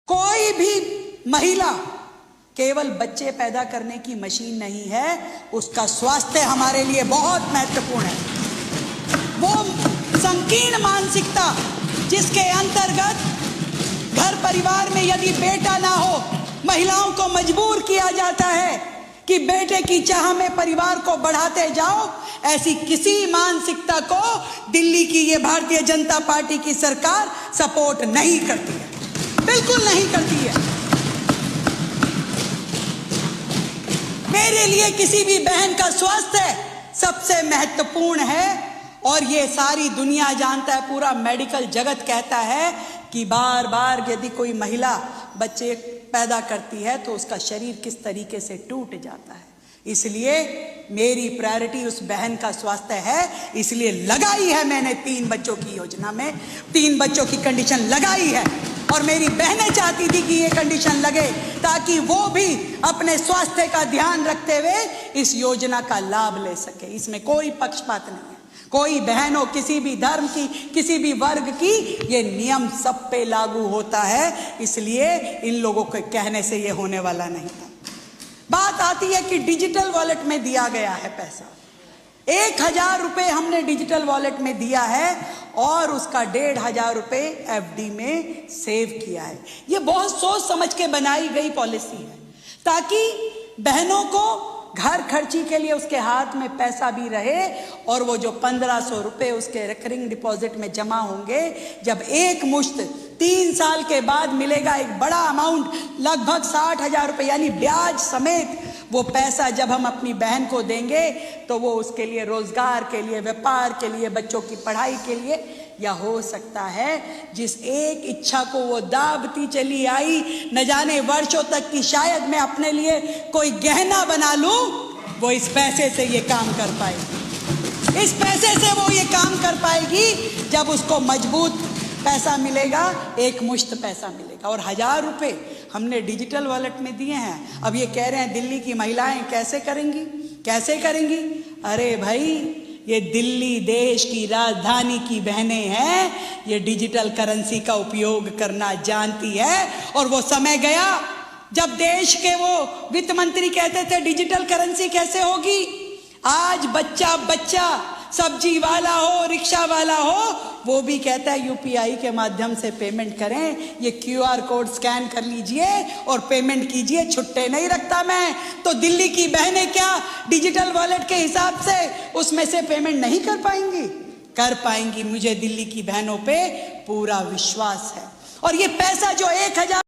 कोई भी महिला केवल बच्चे पैदा करने की मशीन नहीं है, उसका स्वास्थ्य हमारे लिए बहुत महत्वपूर्ण है। वो संकीर्ण मानसिकता जिसके अंतर्गत घर परिवार में यदि बेटा ना हो, महिलाओं को मजबूर किया जाता है कि बेटे की चाह में परिवार को बढ़ाते जाओ, ऐसी किसी मानसिकता को दिल्ली की ये भारतीय जनता पार्टी की सरकार सपोर्ट नहीं करती है, बिल्कुल नहीं करती है। मेरे लिए किसी भी बहन का स्वास्थ्य सबसे महत्वपूर्ण है और ये सारी दुनिया जानता है, पूरा मेडिकल जगत कहता है कि बार बार यदि कोई महिला बच्चे पैदा करती है तो उसका शरीर किस तरीके से टूट जाता है। इसलिए मेरी प्रायोरिटी उस बहन का स्वास्थ्य है, इसलिए लगाई है मैंने 3 बच्चों की योजना में 3 बच्चों की कंडीशन लगाई है। और मेरी बहनें चाहती थी कि ये कंडीशन लगे ताकि वो भी अपने स्वास्थ्य का ध्यान रखते हुए इस योजना का लाभ ले सके। इसमें कोई पक्षपात नहीं है, कोई बहन हो, किसी भी धर्म की, किसी भी वर्ग की, ये नियम सब पे लागू होता है। इसलिए इन लोगों के कहने से ये होने वाला नहीं था। बात आती है कि डिजिटल वॉलेट में दिया गया है पैसा, 1000 रुपये हमने डिजिटल वॉलेट में दिया है और उसका 1500 रुपये FD में सेव किया है। ये बहुत सोच समझ के बनाई गई पॉलिसी है ताकि बहनों को घर खर्ची के लिए उसके हाथ में पैसा भी रहे और वो जो 1500 रुपये उसके रिकरिंग डिपॉजिट में जमा होंगे, जब एक मुश्त 3 साल के बाद मिलेगा एक बड़ा अमाउंट, लगभग 60,000 रुपये यानी ब्याज समेत, वो पैसा जब हम अपनी बहन को देंगे तो वो उसके लिए रोजगार के लिए, व्यापार के लिए, बच्चों की पढ़ाई के लिए, या हो सकता है जिस एक इच्छा को वो दाबती चली आई न जाने वर्षों तक की, शायद मैं अपने लिए कोई गहना बना लूं, वो इस पैसे से ये काम कर पाएगी। इस पैसे से वो ये काम कर पाएगी जब उसको मजबूत पैसा मिलेगा, एक मुश्त पैसा मिलेगा। और 1000 रुपये हमने डिजिटल वॉलेट में दिए हैं। अब ये कह रहे हैं दिल्ली की महिलाएं कैसे करेंगी, कैसे करेंगी? अरे भाई, ये दिल्ली देश की राजधानी की बहनें हैं, ये डिजिटल करेंसी का उपयोग करना जानती है। और वो समय गया जब देश के वो वित्त मंत्री कहते थे डिजिटल करेंसी कैसे होगी। आज बच्चा बच्चा, सब्जी वाला हो, रिक्शा वाला हो, वो भी कहता है UPI के माध्यम से पेमेंट करें, ये QR कोड स्कैन कर लीजिए और पेमेंट कीजिए, छुट्टे नहीं रखता मैं। तो दिल्ली की बहनें क्या डिजिटल वॉलेट के हिसाब से उसमें से पेमेंट नहीं कर पाएंगी? कर पाएंगी। मुझे दिल्ली की बहनों पे पूरा विश्वास है। और ये पैसा जो 1000